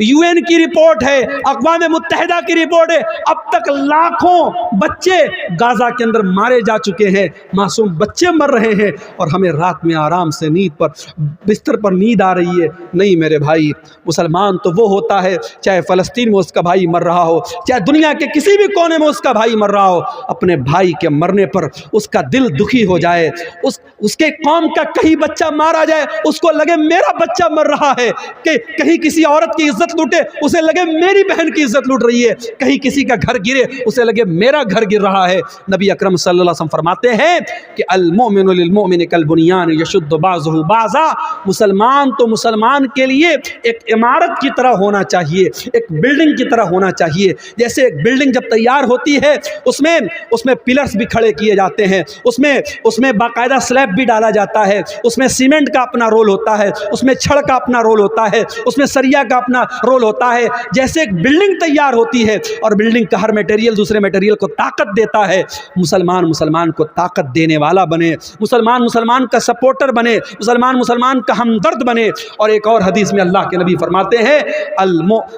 UN کی رپورٹ ہے, اقوام متحدہ کی رپورٹ ہے, اب تک لاکھوں بچے غزہ کے اندر مارے جا چکے ہیں, معصوم بچے مر رہے ہیں, اور ہمیں رات میں آرام سے نیند پر بستر پر نیند آ رہی ہے. نہیں میرے بھائی, مسلمان تو وہ ہوتا ہے چاہے فلسطین میں اس کا بھائی مر رہا ہو, چاہے دنیا کے کسی بھی کونے میں اس کا بھائی مر رہا ہو, اپنے بھائی کے مرنے پر اس کا دل دکھی ہو جائے, اس کے قوم کا کہیں بچہ مارا جائے اس کو لگے میرا بچہ مر رہا ہے, کہ کہیں کسی عورت کی عزت لوٹے اسے لگے میری بہن کی عزت لوٹ رہی ہے, کہیں کسی کا گھر گرے اسے لگے میرا گھر گر رہا ہے. نبی اکرم صلی اللہ علیہ وسلم فرماتے ہیں کہ المؤمن للمؤمن کالبنیان یشد بعضه بعضا, مسلمان تو مسلمان کے لیے ایک عمارت کی طرح ہونا چاہیے, ایک بلڈنگ کی طرح ہونا چاہیے. جیسے ایک بلڈنگ جب تیار ہوتی ہے اس میں پلرز بھی کھڑے کیے جاتے ہیں, اس میں باقاعدہ سلیب بھی ڈالا جاتا ہے, اس میں سیمنٹ کا اپنا رول ہوتا ہے, اس میں چھڑ کا اپنا رول ہوتا ہے, اس میں سریا کا اپنا رول ہوتا ہے. جیسے ایک بلڈنگ تیار ہوتی ہے اور بلڈنگ کا ہر میٹیریل دوسرے میٹیریل کو طاقت دیتا ہے, مسلمان کو طاقت دینے والا بنے, مسلمان کا سپورٹر بنے, مسلمان کا ہمدرد بنے. اور ایک اور حدیث میں اللہ کے نبی فرماتے ہیں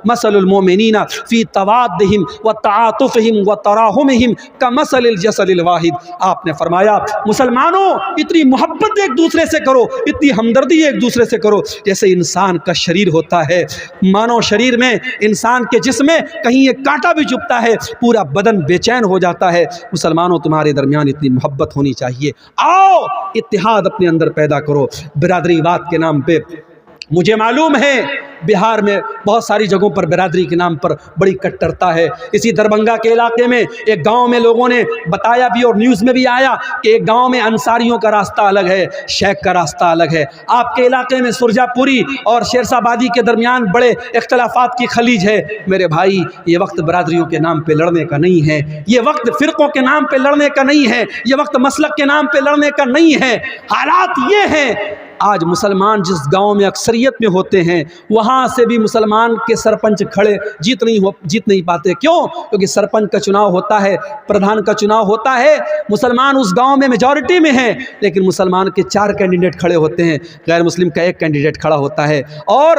مثل المؤمنین فی توادہم وتعاطفہم وتراحمہم کمثل الجسد الواحد. آپ نے فرمایا مسلمانوں اتنی محبت ایک دوسرے سے کرو, اتنی ہمدردی ایک دوسرے سے کرو جیسے انسان کا شریر ہوتا ہے. مانو شریر میں, انسان کے جسم میں کہیں ایک کانٹا بھی چبھتا ہے پورا بدن بے چین ہو جاتا ہے. مسلمانوں تمہارے درمیان اتنی محبت ہونی چاہیے. آؤ اتحاد اپنے اندر پیدا کرو. برادری واد کے نام پہ مجھے معلوم ہے بہار میں بہت ساری جگہوں پر برادری کے نام پر بڑی کٹرتا ہے. اسی دربھنگا کے علاقے میں ایک گاؤں میں لوگوں نے بتایا بھی اور نیوز میں بھی آیا کہ ایک گاؤں میں انصاریوں کا راستہ الگ ہے, شیخ کا راستہ الگ ہے. آپ کے علاقے میں سرجا پوری اور شیرسا آبادی کے درمیان بڑے اختلافات کی خلیج ہے. میرے بھائی یہ وقت برادریوں کے نام پہ لڑنے کا نہیں ہے, یہ وقت فرقوں کے نام پہ لڑنے کا نہیں ہے, یہ وقت مسلک کے نام پہ لڑنے کا نہیں ہے. حالات یہ ہیں آج مسلمان جس گاؤں میں اکثریت میں ہوتے ہیں وہاں سے بھی مسلمان کے سرپنچ کھڑے جیت نہیں پاتے. کیوں؟ کیونکہ سرپنچ کا چناؤ ہوتا ہے, پردھان کا چناؤ ہوتا ہے, مسلمان اس گاؤں میں میجورٹی میں ہیں لیکن مسلمان کے 4 کینڈیڈیٹ کھڑے ہوتے ہیں, غیر مسلم کا 1 کینڈیڈیٹ کھڑا ہوتا ہے, اور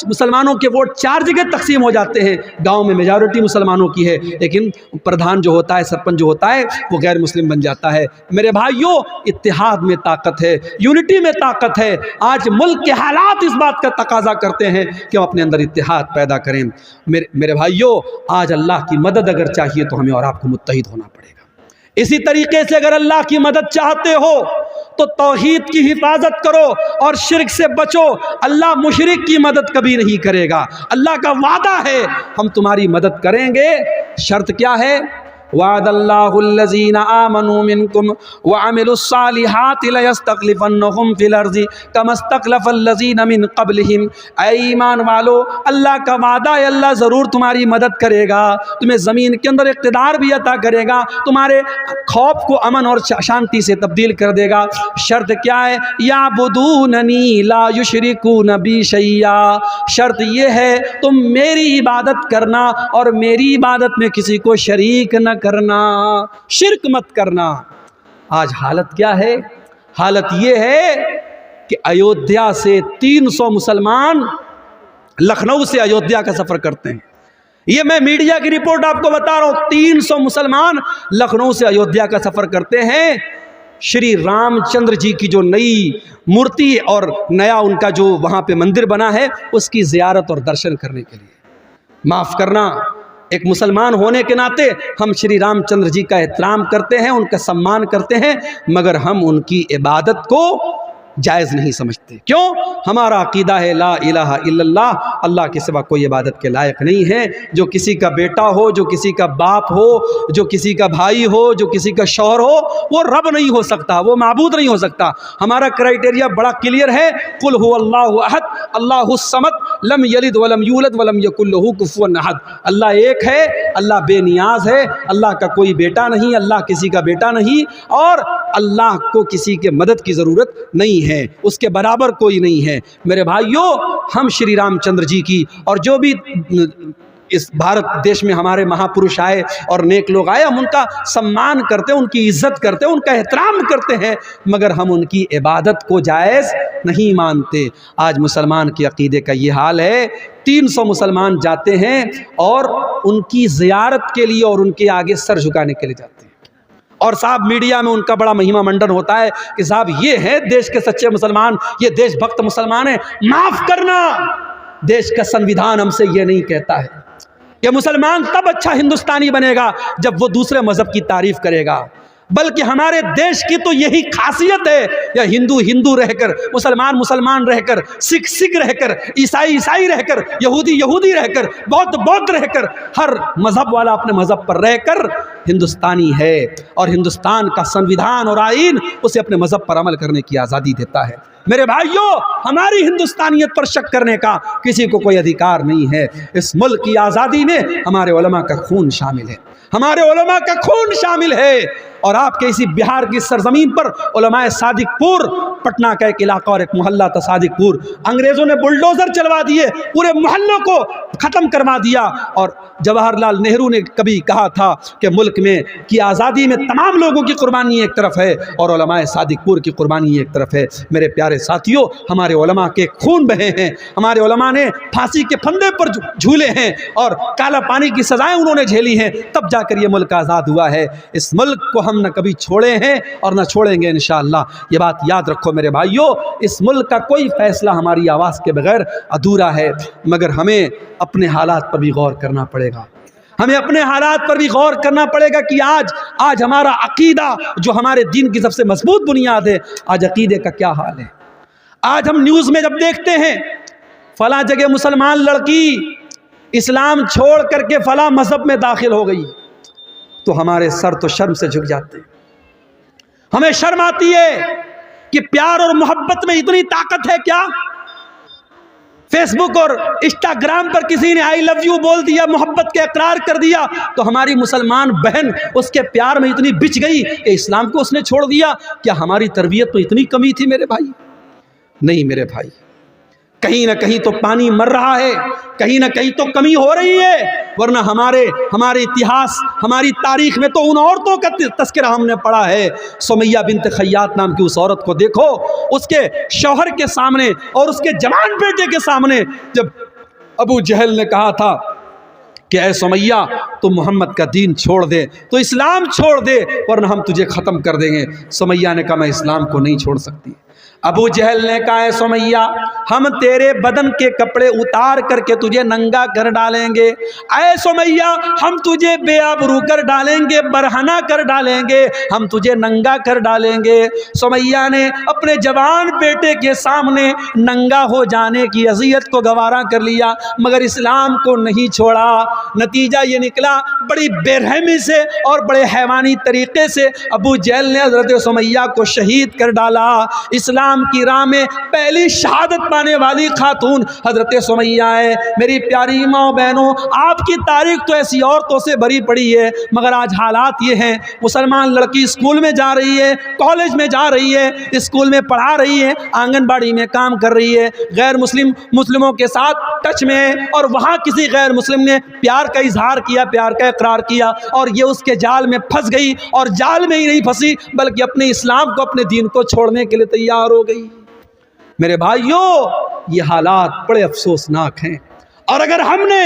مسلمانوں کے ووٹ 4 جگہ تقسیم ہو جاتے ہیں. گاؤں میں میجورٹی مسلمانوں کی ہے لیکن پردھان جو ہوتا ہے, سرپنچ جو ہوتا ہے وہ غیر مسلم بن جاتا ہے. میرے بھائیوں اتحاد میں طاقت ہے, یونٹی میں طاقت ہے. آج ملک کے حالات اس بات کا تقاضا کرتے ہیں کہ ہم اپنے اندر اتحاد پیدا کریں. میرے بھائیوں آج اللہ کی مدد اگر چاہیے تو ہمیں اور آپ کو متحد ہونا پڑے گا. اسی طریقے سے اگر اللہ کی مدد چاہتے ہو تو توحید کی حفاظت کرو اور شرک سے بچو. اللہ مشرک کی مدد کبھی نہیں کرے گا. اللہ کا وعدہ ہے ہم تمہاری مدد کریں گے. شرط کیا ہے؟ وعد اللہ الذین آمنوا منکم وعملوا الصالحات لیستخلفنہم فی الارض کما استخلف الذین من قبلہم. اے ایمان والو اللہ کا وعدہ ہے, اللہ ضرور تمہاری مدد کرے گا, تمہیں زمین کے اندر اقتدار بھی عطا کرے گا, تمہارے خوف کو امن اور شانتی سے تبدیل کر دے گا. شرط کیا ہے؟ یعبدوننی لا یشرکون بی شیئا. شرط یہ ہے تم میری عبادت کرنا اور میری عبادت میں کسی کو شریک نہ کرنا, شرک مت کرنا. آج حالت کیا ہے؟ حالت یہ ہے کہ ایودھیا سے 300 مسلمان لکھنؤ سے ایودھیا کا سفر کرتے ہیں. یہ میں میڈیا کی رپورٹ آپ کو بتا رہا ہوں. 300 مسلمان لکھنؤ سے ایودھیا کا سفر کرتے ہیں شری رام چندر جی کی جو نئی مورتی اور نیا ان کا جو وہاں پہ مندر بنا ہے اس کی زیارت اور درشن کرنے کے لیے. معاف کرنا, ایک مسلمان ہونے کے ناطے ہم شری رام چندر جی کا احترام کرتے ہیں, ان کا سمان کرتے ہیں, مگر ہم ان کی عبادت کو جائز نہیں سمجھتے. کیوں؟ ہمارا عقیدہ ہے لا الہ الا اللہ, اللہ کے سوا کوئی عبادت کے لائق نہیں ہے. جو کسی کا بیٹا ہو, جو کسی کا باپ ہو, جو کسی کا بھائی ہو, جو کسی کا شوہر ہو, وہ رب نہیں ہو سکتا, وہ معبود نہیں ہو سکتا. ہمارا کرائٹیریا بڑا کلیئر ہے, قل هو اللہ احد اللہ الصمد لم یلد ولم یولد ولم یکن له کفوا احد. اللہ ایک ہے, اللہ بے نیاز ہے, اللہ کا کوئی بیٹا نہیں, اللہ کسی کا بیٹا نہیں, اور اللہ کو کسی کے مدد کی ضرورت نہیں ہے, اس کے برابر کوئی نہیں ہے. میرے بھائیوں ہم شری رام چندر جی کی اور جو بھی اس بھارت دیش میں ہمارے مہاپروش آئے اور نیک لوگ آئے، ہم ان کا سمان کرتے ہیں، ان کی عزت کرتے ہیں، ان کا احترام کرتے ہیں، مگر ہم ان کی عبادت کو جائز نہیں مانتے۔ آج مسلمان کے عقیدے کا یہ حال ہے، 300 مسلمان جاتے ہیں اور ان کی زیارت کے لیے اور ان کے آگے سر جھکانے کے لیے جاتے ہیں، اور صاحب میڈیا میں ان کا بڑا مہمہ منڈن ہوتا ہے کہ صاحب یہ ہیں دیش کے سچے مسلمان، یہ دیش بھکت مسلمان ہیں۔ معاف کرنا، دیش کا سنویدھان ہم سے یہ نہیں کہتا ہے کہ مسلمان تب اچھا ہندوستانی بنے گا جب وہ دوسرے مذہب کی تعریف کرے گا، بلکہ ہمارے دیش کی تو یہی خاصیت ہے، یا ہندو ہندو رہ کر، مسلمان مسلمان رہ کر، سکھ سکھ رہ کر، عیسائی عیسائی رہ کر، یہودی یہودی رہ کر، بودھ بودھ رہ کر، ہر مذہب والا اپنے مذہب پر رہ کر ہندوستانی ہے، اور ہندوستان کا سنویدھان اور آئین اسے اپنے مذہب پر عمل کرنے کی آزادی دیتا ہے۔ میرے بھائیوں، ہماری ہندوستانیت پر شک کرنے کا کسی کو کوئی ادھیکار نہیں ہے۔ اس ملک کی آزادی میں ہمارے علماء کا خون شامل ہے، ہمارے علماء کا خون شامل ہے، اور آپ کے اسی بہار کی سرزمین پر علماء صادق پور، پٹنہ کا ایک علاقہ اور ایک محلہ تھا صادق پور، انگریزوں نے بلڈوزر چلوا دیے، پورے محلوں کو ختم کروا دیا، اور جواہر لال نہرو نے کبھی کہا تھا کہ ملک میں کی آزادی میں تمام لوگوں کی قربانی ایک طرف ہے اور علماء صادق پور کی قربانی ایک طرف ہے۔ میرے پیارے ساتھیوں، ہمارے علماء کے خون بہے ہیں، ہمارے علماء نے پھانسی کے پھندے پر جھولے ہیں اور کالا پانی کی سزائیں انہوں نے جھیلی ہیں، تب جا کر یہ ملک آزاد ہوا ہے۔ اس ملک کو ہم نہ کبھی چھوڑے ہیں اور نہ چھوڑیں گے انشاءاللہ۔ یہ بات یاد رکھو میرے بھائیوں، اس ملک کا کوئی فیصلہ ہماری آواز کے بغیر ادھورا ہے، مگر ہمیں اپنے حالات پر بھی غور کرنا پڑے گا، ہمیں اپنے حالات پر بھی غور کرنا پڑے گا کہ آج ہمارا عقیدہ جو ہمارے دین کی سب سے مضبوط بنیاد ہے، آج عقیدے کا کیا حال ہے۔ آج ہم نیوز میں جب دیکھتے ہیں فلاں جگہ مسلمان لڑکی اسلام چھوڑ کر کے فلاں مذہب میں داخل ہو گئی، تو ہمارے سر تو شرم سے جھک جاتے ہیں، ہمیں شرم آتی ہے کہ پیار اور محبت میں اتنی طاقت ہے کیا؟ فیس بک اور انسٹاگرام پر کسی نے آئی لو یو بول دیا، محبت کے اقرار کر دیا، تو ہماری مسلمان بہن اس کے پیار میں اتنی بچ گئی کہ اسلام کو اس نے چھوڑ دیا۔ کیا ہماری تربیت میں اتنی کمی تھی میرے بھائی؟ نہیں میرے بھائی، کہیں نہ کہیں تو پانی مر رہا ہے، کہیں نہ کہیں تو کمی ہو رہی ہے، ورنہ ہمارے اتہاس، ہماری تاریخ میں تو ان عورتوں کا تذکرہ ہم نے پڑھا ہے۔ سمیہ بنت خیاط نام کی اس عورت کو دیکھو، اس کے شوہر کے سامنے اور اس کے جوان بیٹے کے سامنے جب ابو جہل نے کہا تھا کہ اے سمیہ تو محمد کا دین چھوڑ دے، تو اسلام چھوڑ دے ورنہ ہم تجھے ختم کر دیں گے، سمیہ نے کہا میں اسلام کو نہیں چھوڑ سکتی۔ ابو جہل نے کہا اے سمیہ ہم تیرے بدن کے کپڑے اتار کر کے تجھے ننگا کر ڈالیں گے، اے سمیہ ہم تجھے بے آبرو کر ڈالیں گے، برہنہ کر ڈالیں گے، ہم تجھے ننگا کر ڈالیں گے۔ سمیہ نے اپنے جوان بیٹے کے سامنے ننگا ہو جانے کی اذیت کو گوارا کر لیا، مگر اسلام کو نہیں چھوڑا۔ نتیجہ یہ نکلا، بڑی بے رحمی سے اور بڑے حیوانی طریقے سے ابو جہل نے حضرت سمیہ کو شہید کر ڈالا۔ اسلام کی راہ میں پہلی شہادت پانے والی خاتون حضرت سمیہ ہے۔ میری پیاری ماں بہنوں، آپ کی تاریخ تو ایسی عورتوں سے بھری پڑی ہے، مگر آج حالات یہ ہیں، مسلمان لڑکی اسکول میں جا رہی ہے، کالج میں جا رہی ہے، اسکول میں پڑھا رہی ہے، آنگن باڑی میں کام کر رہی ہے، غیر مسلموں کے ساتھ ٹچ میں ہے، اور وہاں کسی غیر مسلم نے پیار کا اظہار کیا، پیار کا اقرار کیا، اور یہ اس کے جال میں پھنس گئی، اور جال میں ہی نہیں پھنسی بلکہ اپنے اسلام کو، اپنے دین کو چھوڑنے کے لیے تیار ہو گئی۔ میرے بھائیوں، یہ حالات بڑے افسوسناک ہیں، اور اگر ہم نے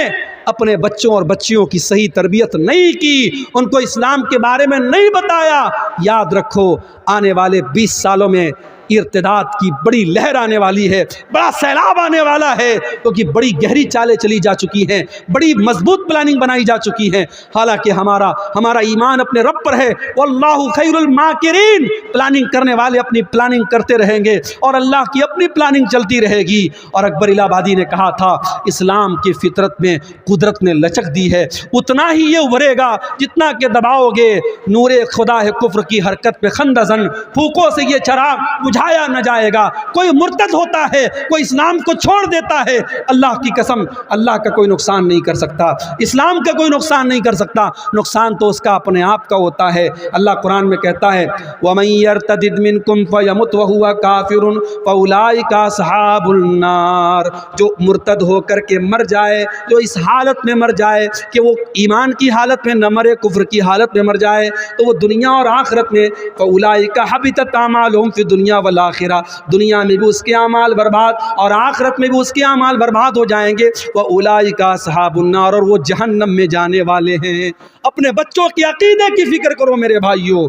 اپنے بچوں اور بچیوں کی صحیح تربیت نہیں کی، ان کو اسلام کے بارے میں نہیں بتایا، یاد رکھو آنے والے 20 سالوں میں ارتداد کی بڑی لہر آنے والی ہے، بڑا سیلاب آنے والا ہے، کیونکہ بڑی گہری چالیں چلی جا چکی ہیں، بڑی مضبوط پلاننگ بنائی جا چکی ہیں۔ حالانکہ ہمارا ایمان اپنے رب پر ہے، واللہ خیر الماکرین، پلاننگ کرنے والے اپنی پلاننگ کرتے رہیں گے اور اللہ کی اپنی پلاننگ چلتی رہے گی۔ اور اکبر الہ آبادی نے کہا تھا اسلام کی فطرت میں قدرت نے لچک دی ہے، اتنا ہی یہ ابھرے گا جتنا کہ دباؤ گے، نور خدا ہے کفر کی حرکت پہ خندزن، پھوکوں سے یہ چراغ بجھایا نہ جائے گا۔ کوئی مرتد ہوتا ہے، کوئی اسلام کو چھوڑ دیتا ہے، اللہ کی قسم اللہ کا کوئی نقصان نہیں کر سکتا، اسلام کا کوئی نقصان نہیں کر سکتا، نقصان تو اس کا اپنے آپ کا ہوتا ہے۔ اللہ قرآن میں کہتا ہے وَمَن يَرْتَدِدْ مِنْكُمْ فَيَمُتْ وَهُوَ كَافِرٌ فَأُولَٰئِكَ أَصْحَابُ النَّارِ، جو مرتد ہو کر کے مر جائے، جو اس حالت میں مر جائے کہ وہ ایمان کی حالت میں نہ مرے، کفر کی حالت میں مر جائے، تو وہ دنیا اور آخرت میں فَأُولَٰئِكَ حَبِطَتْ أَعْمَالُهُمْ فِي الدُّنْيَا وَالْآخِرَةِ، دنیا میں بھی اس کے اعمال برباد اور آخرت میں بھی اس کے اعمال برباد ہو جائیں گے۔ وَأُولَٰئِكَ أَصْحَابُ النَّارِ، اور وہ جہنم میں جانے والے ہیں۔ اپنے بچوں کے عقیدے کی فکر کرو میرے بھائیو،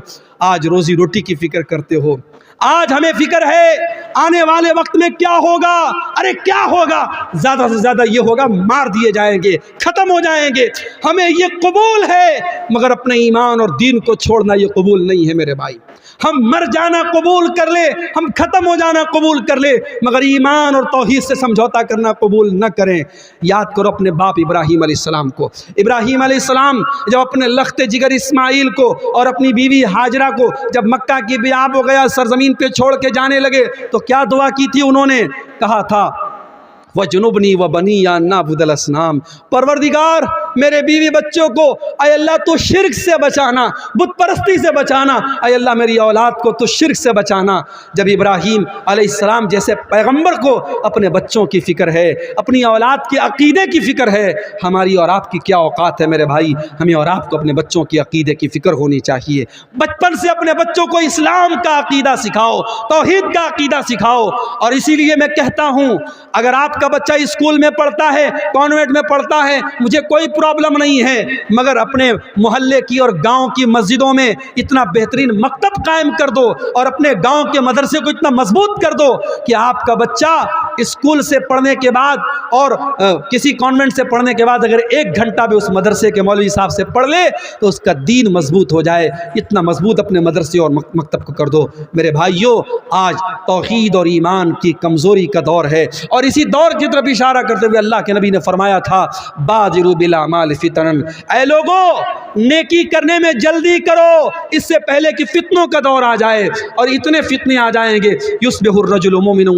آج روزی روٹی کی فکر کرتے ہو، آج ہمیں فکر ہے آنے والے وقت میں کیا ہوگا، ارے کیا ہوگا، زیادہ سے زیادہ یہ ہوگا مار دیے جائیں گے، ختم ہو جائیں گے، ہمیں یہ قبول ہے، مگر اپنے ایمان اور دین کو چھوڑنا یہ قبول نہیں ہے میرے بھائی۔ ہم مر جانا قبول کر لے، ہم ختم ہو جانا قبول کر لے، مگر ایمان اور توحید سے سمجھوتا کرنا قبول نہ کریں۔ یاد کرو اپنے باپ ابراہیم علیہ السلام کو، ابراہیم علیہ السلام جب اپنے لخت جگر اسماعیل کو اور اپنی بیوی ہاجرہ کو جب مکہ کی بیاب ہو گیا، سرزمین پہ چھوڑ کے جانے لگے، تو کیا دعا کی تھی انہوں نے؟ کہا تھا وَجُنُبْنِي وَبَنِيَّ أَن نَعْبُدَ الْأَصْنَامَ، پروردگار میرے بیوی بچوں کو اے اللہ تو شرک سے بچانا، بت پرستی سے بچانا، اے اللہ میری اولاد کو تو شرک سے بچانا۔ جب ابراہیم علیہ السلام جیسے پیغمبر کو اپنے بچوں کی فکر ہے، اپنی اولاد کے عقیدے کی فکر ہے، ہماری اور آپ کی کیا اوقات ہے میرے بھائی؟ ہمیں اور آپ کو اپنے بچوں کی عقیدے کی فکر ہونی چاہیے۔ بچپن سے اپنے بچوں کو اسلام کا عقیدہ سکھاؤ، توحید کا عقیدہ سکھاؤ۔ اور اسی لیے میں کہتا ہوں اگر آپ کا بچہ اسکول میں پڑھتا ہے، کانوینٹ میں پڑھتا ہے، مجھے کوئی پرابلم نہیں ہے، مگر اپنے محلے کی اور گاؤں کی مسجدوں میں اتنا بہترین مکتب قائم کر دو اور اپنے گاؤں کے مدرسے کو اتنا مضبوط کر دو کہ آپ کا بچہ اسکول سے پڑھنے کے بعد اور کسی کانوینٹ سے پڑھنے کے بعد اگر 1 گھنٹہ بھی اس مدرسے کے مولوی صاحب سے پڑھ لے تو اس کا دین مضبوط ہو جائے۔ اتنا مضبوط اپنے مدرسے اور مکتب کو کر دو۔ میرے بھائیوں، آج توحید اور ایمان کی کمزوری کا دور ہے، اور اسی دور کی طرف اشارہ کرتے ہوئے اللہ کے نبی نے فرمایا تھا بادروا بالاعمال فتنا، اے لوگوں نیکی کرنے میں جلدی کرو اس سے پہلے کہ فتنوں کا دور آ جائے، اور اتنے فتنے آ جائیں گے یصبح الرجل مومنا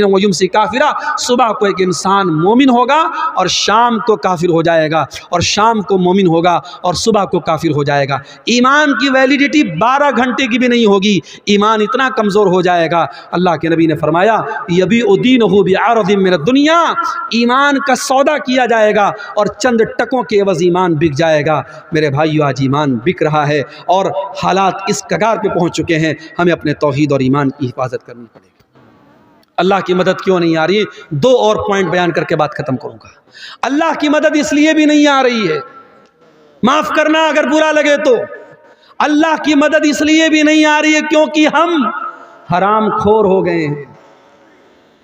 ویمسی کافرا، صبح کو ایک انسان مومن ہوگا اور شام کو کافر ہو جائے گا، اور شام کو مومن ہوگا اور صبح کو کافر ہو جائے گا۔ ایمان کی ویلیڈیٹی 12 گھنٹے کی بھی نہیں ہوگی، ایمان اتنا کمزور ہو جائے گا۔ اللہ کے نبی نے فرمایا یبیع دینہ بعرض من الدنیا، ایمان کا سودا کیا جائے گا اور چند ٹکوں کے عوض ایمان بک جائے گا۔ میرے بھائیو، آج ایمان بک رہا ہے اور حالات اس کگار پہ پہنچ چکے ہیں، ہمیں اپنے توحید اور ایمان کی حفاظت کرنی پڑے گی۔ اللہ کی مدد کیوں نہیں آ رہی؟ 2 اور پوائنٹ بیان کر کے بات ختم کروں گا۔ اللہ کی مدد اس لیے بھی نہیں آ رہی ہے، معاف کرنا اگر برا لگے تو، اللہ کی مدد اس لیے بھی نہیں آ رہی ہے کیونکہ ہم حرام خور ہو گئے ہیں۔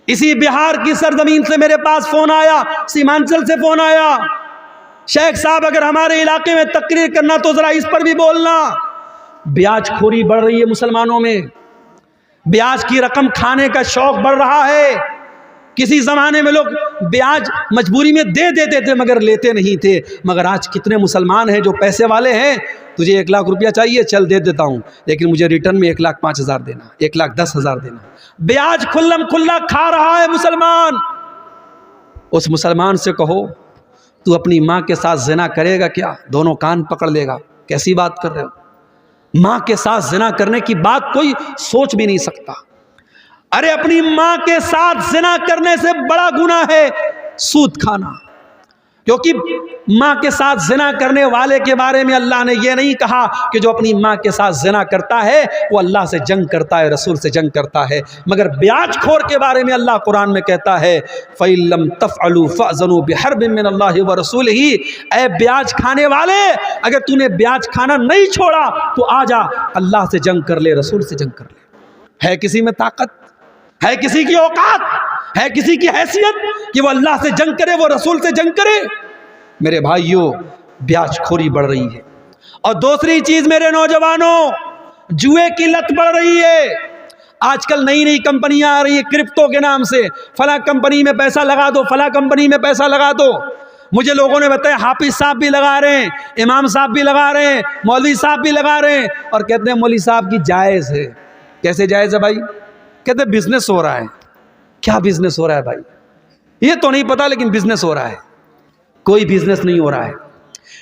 اسی بہار کی سرزمین سے میرے پاس فون آیا، سیمانچل سے فون آیا، شیخ صاحب اگر ہمارے علاقے میں تقریر کرنا تو ذرا اس پر بھی بولنا۔ بیاج خوری بڑھ رہی ہے مسلمانوں میں، بیاج کی رقم کھانے کا شوق بڑھ رہا ہے۔ کسی زمانے میں لوگ بیاج مجبوری میں دے دیتے تھے مگر لیتے نہیں تھے، مگر آج کتنے مسلمان ہیں جو پیسے والے ہیں، تجھے 1 لاکھ روپیہ چاہیے، چل دے دیتا ہوں، لیکن مجھے ریٹرن میں 1,05,000 دینا، 1,10,000 دینا۔ بیاج کھلم کھلا کھا رہا ہے مسلمان۔ اس مسلمان سے کہو تو اپنی ماں کے ساتھ زنا کرے گا کیا؟ دونوں کان پکڑ لے گا، کیسی بات کر رہے ہو؟ ماں کے ساتھ زنا کرنے کی بات کوئی سوچ بھی نہیں سکتا۔ ارے اپنی ماں کے ساتھ زنا کرنے سے بڑا گناہ ہے سود کھانا، کیونکہ ماں کے ساتھ زنا کرنے والے کے بارے میں اللہ نے یہ نہیں کہا کہ جو اپنی ماں کے ساتھ زنا کرتا ہے وہ اللہ سے جنگ کرتا ہے، رسول سے جنگ کرتا ہے، مگر بیاج خور کے بارے میں اللہ قرآن میں کہتا ہے فَإِن لَّمْ تَفْعَلُوا فَأْذَنُوا بِحَرْبٍ مِّنَ اللَّهِ وَرَسُولِهِ، اے بیاج کھانے والے اگر تو نے بیاج کھانا نہیں چھوڑا تو آ جا اللہ سے جنگ کر لے، رسول سے جنگ کر لے۔ ہے کسی میں طاقت؟ ہے کسی کی اوقات؟ ہے کسی کی حیثیت کہ وہ اللہ سے جنگ کرے، وہ رسول سے جنگ کرے؟ میرے بھائیوں، بیاج خوری بڑھ رہی ہے۔ اور دوسری چیز میرے نوجوانوں، جوئے کی لت بڑھ رہی ہے۔ آج کل نئی نئی کمپنیاں آ رہی ہیں کرپٹو کے نام سے، فلاں کمپنی میں پیسہ لگا دو، فلاں کمپنی میں پیسہ لگا دو۔ مجھے لوگوں نے بتایا حافظ صاحب بھی لگا رہے ہیں، امام صاحب بھی لگا رہے ہیں، مولوی صاحب بھی لگا رہے ہیں، اور کہتے ہیں مولوی صاحب کی جائز ہے۔ کیسے جائز ہے بھائی؟ کہتے بزنس ہو رہا ہے. کیا بزنس ہو رہا ہے بھائی؟ یہ تو نہیں پتا لیکن بزنس ہو رہا ہے. کوئی بزنس نہیں ہو رہا ہے.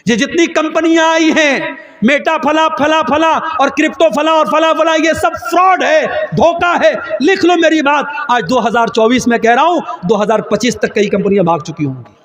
یہ جتنی کمپنیاں آئی ہیں میٹا فلا فلا فلا اور کرپٹو فلا اور فلا فلا یہ سب فراڈ ہے, دھوکہ ہے. لکھ لو میری بات, آج 2024 میں کہہ رہا ہوں 2025 تک کئی کمپنیاں بھاگ چکی ہوں گی.